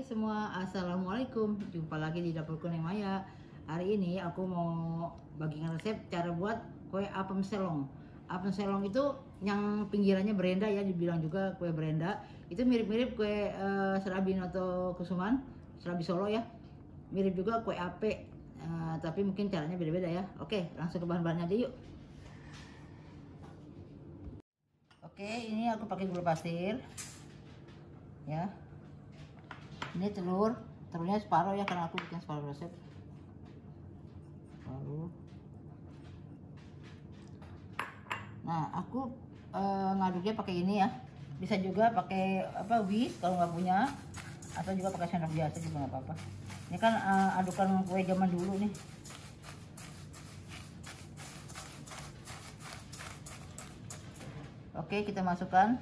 semua, assalamualaikum. Jumpa lagi di dapur Neng Maya. Hari ini aku mau bagikan resep cara buat kue apem selong. Apem selong itu yang pinggirannya berenda ya, dibilang juga kue berenda. Itu mirip-mirip kue serabi atau kusuman, serabi Solo ya. Mirip juga kue ape, tapi mungkin caranya beda-beda ya. Oke, langsung ke bahan-bahannya aja yuk. Oke, ini aku pakai gula pasir ya. Ini telurnya separuh ya, karena aku bikin separuh resep. Separuh. Nah, aku ngaduknya pakai ini ya. Bisa juga pakai whisk kalau nggak punya, atau juga pakai sendok biasa juga nggak apa-apa. Ini kan adukan kue zaman dulu nih. Oke, kita masukkan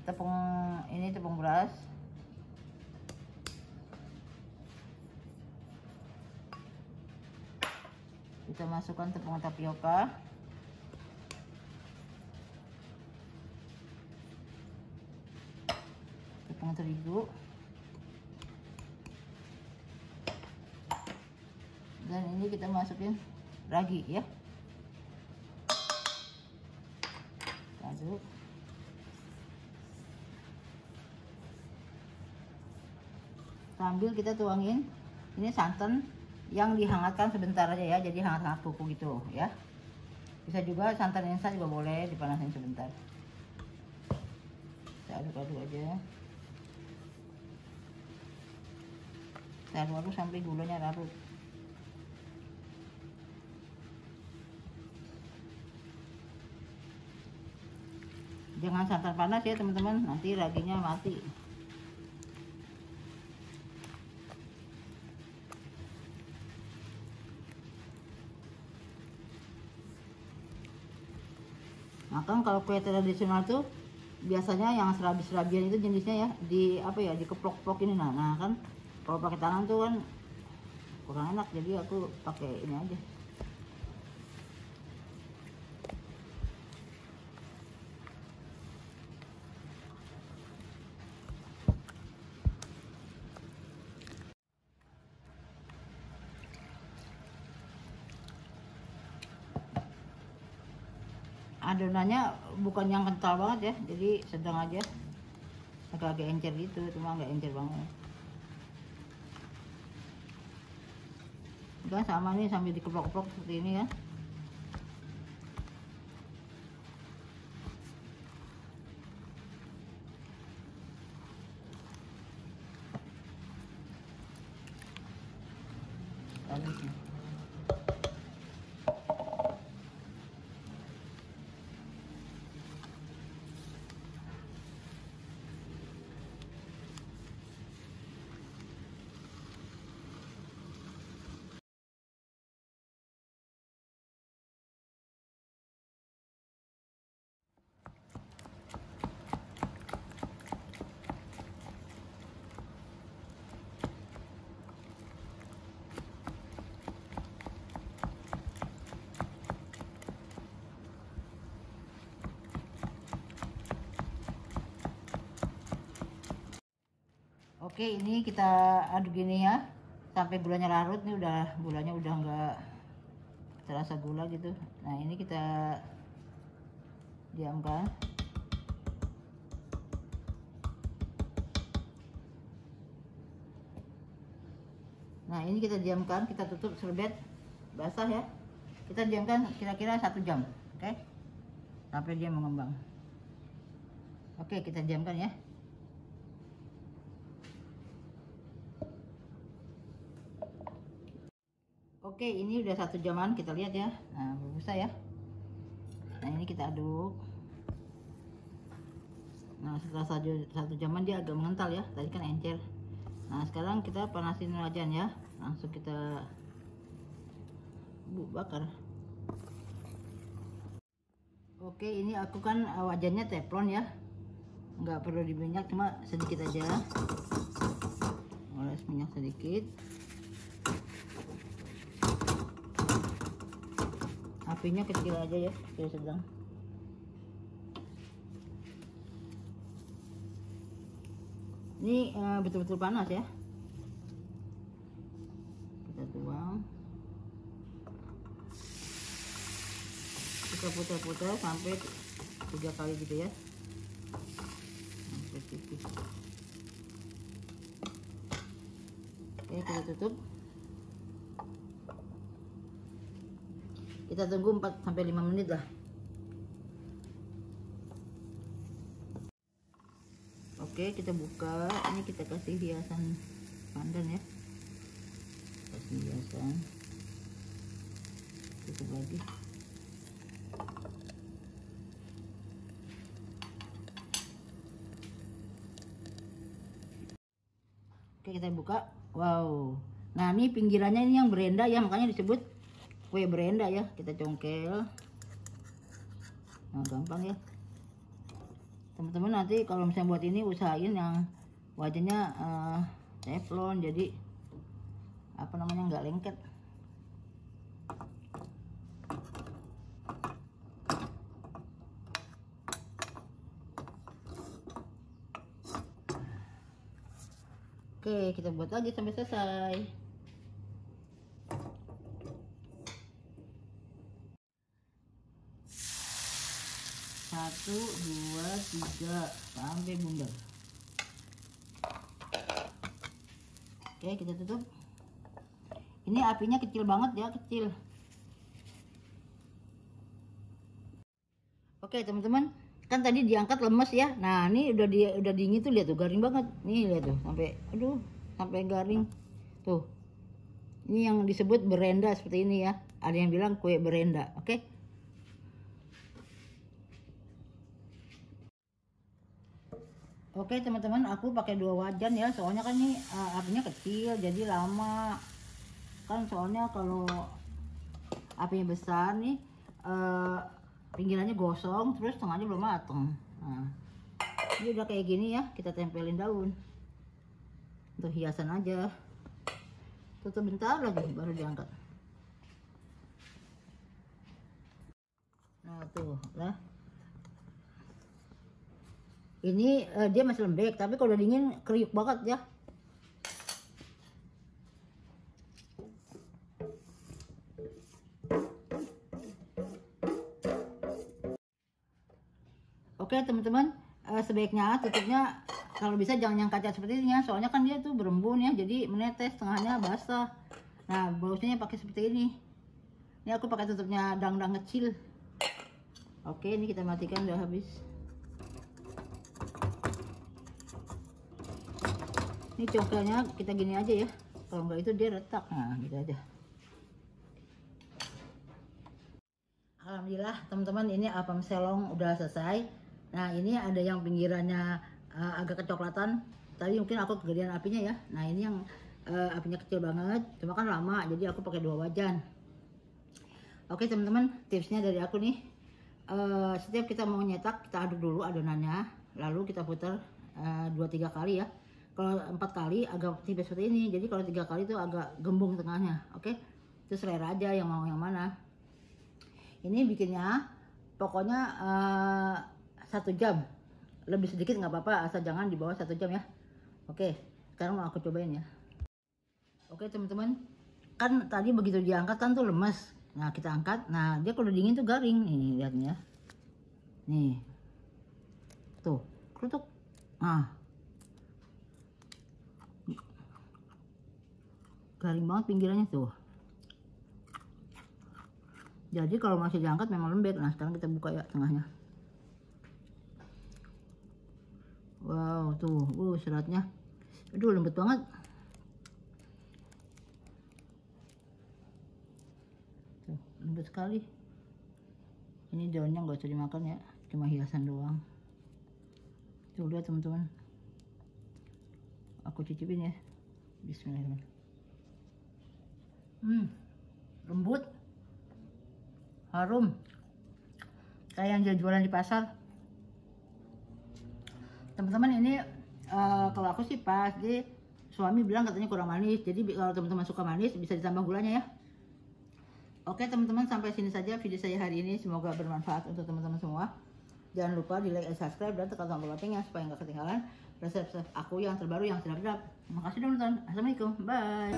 tepung beras. Kita masukkan tepung tapioka, tepung terigu, dan ini kita masukin ragi ya. Aduk. Sambil kita tuangin ini santan yang dihangatkan sebentar aja ya, jadi hangat-hangat kuku gitu ya. Bisa juga santan instan juga boleh, dipanasin sebentar. Kita aduk-aduk aja. Kita aduk-aduk sampai gulanya larut. Jangan santan panas ya teman-teman, nanti raginya mati. Nah, kalau kue tradisional tuh biasanya yang serabi-serabian itu jenisnya ya dikeplok-plok ini. Nah kan kalau pakai tangan tuh kan kurang enak, jadi aku pakai ini aja. Adonannya bukan yang kental banget ya, jadi sedang aja, agak-agak encer gitu, cuma nggak encer banget. Udah sama nih, sambil dikeplok-keplok seperti ini ya. Oke, ini kita aduk gini ya sampai gulanya larut. Nih gulanya udah nggak terasa gula gitu. Nah, ini kita diamkan. Nah, ini kita diamkan, kita tutup serbet basah ya. Kita diamkan kira-kira 1 jam, oke? Sampai dia mengembang. Oke, kita diamkan ya. Oke, ini udah 1 jaman, kita lihat ya. Nah, berbusa ya. Nah, ini kita aduk. Nah, setelah 1 jaman dia agak mengental ya. Tadi kan encer. Nah, sekarang kita panasin wajan ya. Langsung kita bakar. Oke, ini aku kan wajannya teflon ya. Nggak perlu diminyak, cuma sedikit aja. Oles minyak sedikit. Apinya kecil aja ya, kecil sedang. Ini betul-betul panas ya. Kita tuang. Kita putar-putar sampai 3 kali gitu ya. Sampai tipis. Oke, kita tutup. Kita tunggu 4 sampai 5 menit lah. Oke, kita buka. Ini kita kasih hiasan pandan ya. Kasih hiasan. Tutup lagi. Oke, kita buka. Wow. Nah, ini pinggirannya ini yang berenda ya, makanya disebut kue berenda ya. Kita congkel. Nah, gampang ya. Teman-teman nanti kalau misalnya buat ini usahain yang wajahnya teflon, jadi apa namanya nggak lengket. Oke, kita buat lagi sampai selesai. Satu, dua, tiga, sampai bundar. Oke, kita tutup. Ini apinya kecil banget ya, kecil. Oke, teman-teman, kan tadi diangkat lemes ya. Nah, ini udah dingin tuh, lihat tuh, garing banget. Nih, lihat tuh, sampai aduh, sampai garing. Tuh. Ini yang disebut berenda seperti ini ya. Ada yang bilang kue berenda, oke? Oke teman-teman, aku pakai 2 wajan ya, soalnya kan ini apinya kecil jadi lama. Kan soalnya kalau apinya besar nih pinggirannya gosong, terus tengahnya belum matang. Nah, ini udah kayak gini ya, kita tempelin daun untuk hiasan aja. Tutup bentar lagi baru diangkat. Nah tuh lah. Ini dia masih lembek, tapi kalau udah dingin kriuk banget ya. Oke teman-teman, sebaiknya tutupnya kalau bisa jangan yang kaca seperti ini ya, soalnya kan dia tuh berembun ya, jadi menetes, tengahnya basah. Nah bagusnya pakai seperti ini. Ini aku pakai tutupnya dang-dang kecil. Oke, ini kita matikan, udah habis. Ini congkelnya kita gini aja ya, kalau enggak itu dia retak. Nah gitu aja. Alhamdulillah teman-teman, ini apam selong udah selesai. Nah ini ada yang pinggirannya agak kecoklatan, tadi mungkin aku kegedean apinya ya. Nah ini yang apinya kecil banget, cuma kan lama, jadi aku pakai 2 wajan. Oke teman-teman, tipsnya dari aku nih, setiap kita mau nyetak kita aduk dulu adonannya, lalu kita putar 2-3 kali ya. Kalau 4 kali agak tipis seperti ini, jadi kalau 3 kali itu agak gembung tengahnya. Oke, itu selera aja yang mau yang mana. Ini bikinnya pokoknya 1 jam, lebih sedikit nggak apa-apa, asal jangan di bawah 1 jam ya. Oke, sekarang mau aku cobain ya. Oke teman-teman, kan tadi begitu diangkat kan tuh lemes. Nah kita angkat, nah dia kalau dingin tuh garing. Nih lihat nih ya, nih tuh kerutuk. Nah garing banget pinggirannya tuh. Jadi kalau masih diangkat memang lembek. Nah sekarang kita buka ya tengahnya. Wow tuh, seratnya, aduh lembut banget. Tuh, lembut sekali. Ini daunnya nggak usah dimakan ya, cuma hiasan doang. Tuh lihat teman-teman, aku cicipin ya. Bismillahirrahmanirrahim. Lembut, harum, kayak yang jualan di pasar. Teman-teman ini kalau aku sih pas, jadi suami bilang katanya kurang manis, jadi kalau teman-teman suka manis bisa ditambah gulanya ya. Oke teman-teman, sampai sini saja video saya hari ini, semoga bermanfaat untuk teman-teman semua. Jangan lupa di like dan subscribe dan tekan tombol loncengnya supaya nggak ketinggalan resep-resep aku yang terbaru yang sedap-sedap. Makasih udah nonton. Assalamualaikum. Bye.